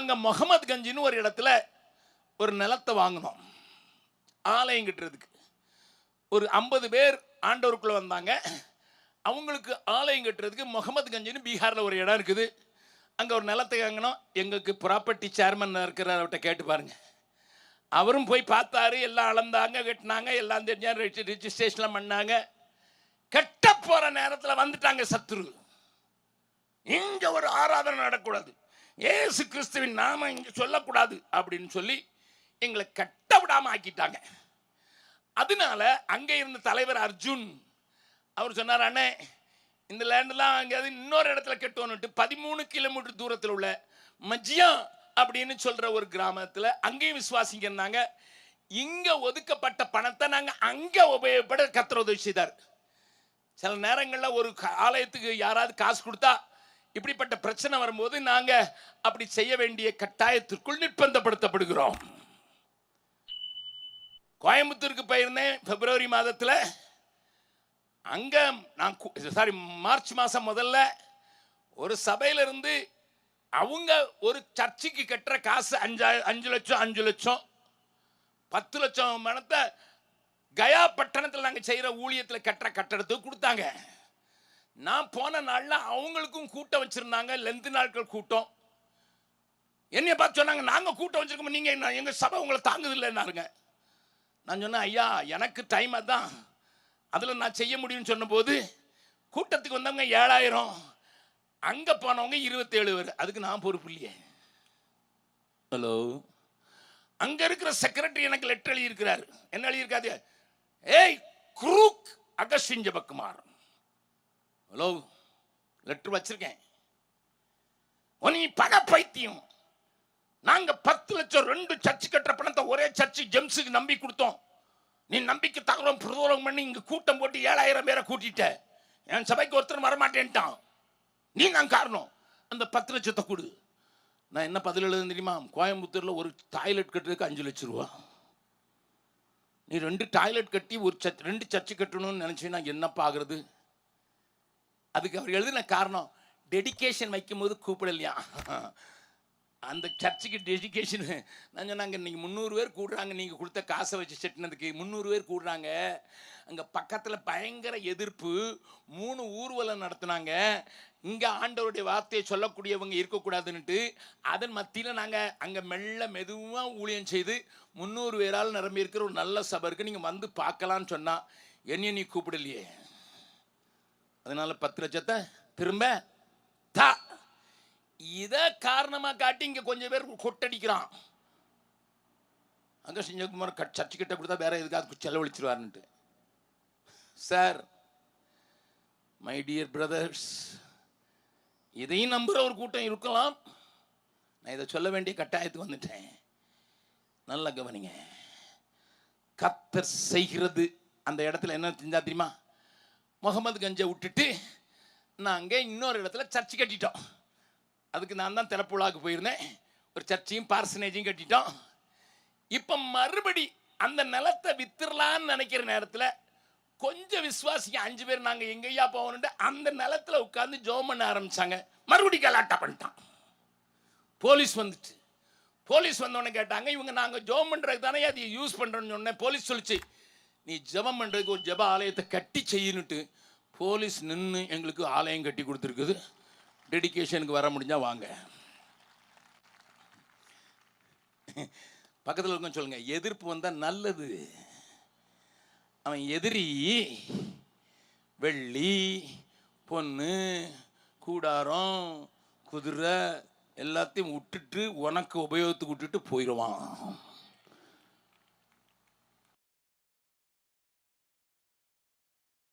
நாங்கள் முகமது கஞ்சின்னு ஒரு இடத்துல ஒரு நிலத்தை வாங்கினோம் ஆலயம் கட்டுறதுக்கு. ஒரு 50 பேர் ஆண்டவருக்குள்ளே வந்தாங்க. அவங்களுக்கு ஆலயம் கட்டுறதுக்கு முகமது கஞ்சின்னு பீகாரில் ஒரு இடம் இருக்குது. அங்கே ஒரு நிலத்தை வாங்கினோம். எங்களுக்கு ப்ராப்பர்ட்டி சேர்மன் இருக்கிற அவர்கிட்ட கேட்டு பாருங்க. அவரும் போய் பார்த்தாரு. எல்லாம் அளந்தாங்க, கட்டினாங்க, எல்லாம் தெரிஞ்சாங்க, ரிஜிஸ்ட்ரேஷன்லாம் பண்ணாங்க. கெட்ட போகிற நேரத்தில் வந்துட்டாங்க சத்துரு. இங்கே ஒரு ஆராதனை நடக்கூடாது, ஏசு கிறிஸ்துவின் நாம இங்கே சொல்லக்கூடாது அப்படின்னு சொல்லி எங்களை கட்ட விடாமல் ஆக்கிட்டாங்க. அதனால அங்கே இருந்த தலைவர் அர்ஜுன் அவர் சொன்னார், அண்ணே இந்த லேண்டெல்லாம் அங்கேயாவது இன்னொரு இடத்துல கெட்டோன்னுட்டு 13 கிலோமீட்டர் தூரத்தில் உள்ள மஜ்யா அப்படின்னு சொல்கிற ஒரு கிராமத்தில் அங்கேயும் விசுவாசிங்க இருந்தாங்க. இங்கே ஒதுக்கப்பட்ட பணத்தை நாங்கள் அங்கே உபயோகப்பட கர்த்தர் உதவி செய்தார். சில நேரங்களில் ஒரு ஆலயத்துக்கு யாராவது காசு கொடுத்தா இப்படிப்பட்ட பிரச்சனை வரும்போது நாங்கள் அப்படி செய்ய வேண்டிய கட்டாயத்திற்குள் நிர்பந்தப்படுத்தப்படுகிறோம். கோயம்புத்தூருக்கு போயிருந்தேன் பிப்ரவரி மாதத்தில். அங்கே நான் மார்ச் மாதம் முதல்ல ஒரு சபையிலிருந்து அவங்க ஒரு சர்ச்சுக்கு கட்டுற காசு 5 லட்சம் 10 லட்சம் பணத்தை கயா பட்டணத்தில் நாங்கள் செய்கிற ஊழியத்தில் கட்டுற கட்டடத்துக்கு கொடுத்தாங்க. நான் போன நாளில் அவங்களுக்கும் கூட்டம் வச்சுருந்தாங்க, லெந்து நாட்கள் கூட்டம். என்னைய பார்த்து சொன்னாங்க, நாங்கள் கூட்டம் வச்சுருக்கோம், நீங்கள் எங்கள் சபை உங்களை தாங்குதில்லைன்னாருங்க. நான் சொன்னேன், ஐயா எனக்கு டைம் அதுதான், அதில் நான் செய்ய முடியும்னு சொன்னபோது கூட்டத்துக்கு வந்தவங்க 7000, அங்கே போனவங்க 27 பேர். அதுக்கு நான் பொறுப்பு இல்லையே. ஹலோ, அங்கே இருக்கிற செக்ரட்டரி எனக்கு லெட்டர் எழுதியிருக்கிறார். என்ன எழுதியிருக்காது? ஏய் crook Augustine Jebakumar. Hello, letter வச்சிருக்கேன். நீ பண பைத்தியம். நாங்கள் 10 லட்சம் 2 சர்ச்சு கட்டுற பணத்தை ஒரே சர்ச்சு ஜெம்ஸுக்கு நம்பி கொடுத்தோம். நீ நம்பிக்கை தகவலும் பிரதோலம் பண்ணி இங்கே கூட்டம் போட்டு 7000 பேரை கூட்டிட்ட. என் சபைக்கு ஒருத்தர் வரமாட்டேன்ட்டான். நீ நான் காரணம். அந்த 10 லட்சத்தை கொடு. நான் என்ன பதில் எழுதுன்னு தெரியுமா? கோயம்புத்தூரில் ஒரு டாய்லெட் கட்டுறதுக்கு 5 லட்சம் ரூபா. நீ 2 டாய்லெட் கட்டி ஒரு 2 சர்ச்சு கட்டணும்னு நினச்சின்னா என்னப்பா ஆகுறது? அதுக்கு அவர் எழுதின காரணம், டெடிக்கேஷன் வைக்கும் போது கூப்பிடலையா அந்த சர்ச்சுக்கு டெடிக்கேஷன். நான் சொன்னாங்க, இன்றைக்கி 300 பேர் கூடுறாங்க, நீங்கள் கொடுத்த காசை வச்சு செட்டினதுக்கு 300 பேர் கூடுறாங்க. அங்கே பக்கத்தில் பயங்கர எதிர்ப்பு, 3 ஊர்வலம் நடத்துனாங்க. இங்கே ஆண்டவருடைய வார்த்தையை சொல்லக்கூடியவங்க இருக்கக்கூடாதுன்னுட்டு அதன் மத்தியில் நாங்கள் அங்கே மெதுவாக ஊழியம் செய்து 300 பேரால் நிரம்பி இருக்கிற ஒரு நல்ல சபை இருக்குது, நீங்கள் வந்து பார்க்கலான்னு சொன்னால் என்னைய நீ கூப்பிடலையே. அதனால் 10 லட்சத்தை திரும்ப தா. இதை காரணமாக காட்டி இங்கே கொஞ்சம் பேர் கொட்டடிக்கிறான். அங்கே செஞ்சகுமார் சர்ச்சு கிட்ட கொடுத்தா வேற எதுக்காக செலவழிச்சிருவாருன்ட்டு. சார், மை டியர் பிரதர்ஸ், இதையும் நம்புகிற ஒரு கூட்டம் இருக்கலாம். நான் இதை சொல்ல வேண்டிய கட்டாயத்துக்கு வந்துட்டேன். நல்லா கவனிங்க. கர்த்தர் செய்கிறது அந்த இடத்துல என்ன செஞ்சா தெரியுமா? முகமது கஞ்சை விட்டுட்டு நாங்கள் இன்னொரு இடத்துல சர்ச்சு கட்டிட்டோம். அதுக்கு நான் தான் திறப்புழாக்கு போயிருந்தேன். ஒரு சர்ச்சையும் பார்சனேஜையும் கட்டிட்டோம். இப்போ மறுபடி அந்த நிலத்தை வித்துடலான்னு நினைக்கிற நேரத்தில் கொஞ்சம் விசுவாசிங்க 5 பேர் நாங்கள் எங்கேயா போகணுன்ட்டு அந்த நிலத்தில் உட்காந்து ஜோம் பண்ண ஆரம்பித்தாங்க. மறுபடி கலாட்டா பண்ணிட்டான். போலீஸ் வந்துட்டு, போலீஸ் வந்தோடனே கேட்டாங்க, இவங்க நாங்கள் ஜோம் பண்ணுறதுக்கு தானே அதை யூஸ் பண்ணுறோன்னு சொன்னேன். போலீஸ் சொல்லிச்சு, நீ ஜெபம் பண்ணுறதுக்கு ஒரு ஜெப ஆலயத்தை கட்டி செய்யணுட்டு போலீஸ் நின்று எங்களுக்கு ஆலயம் கட்டி கொடுத்துருக்குது. டெடிக்கேஷனுக்கு வர முடிஞ்சால் வாங்க. பக்கத்தில் இருக்க சொல்லுங்க, எதிர்ப்பு வந்தால் நல்லது. அவன் எதிரி வெள்ளி பொண்ணு கூடாரம் குதிரை எல்லாத்தையும் விட்டுட்டு உனக்கு உபயோகத்துக்கு விட்டுட்டு போயிடுவான்.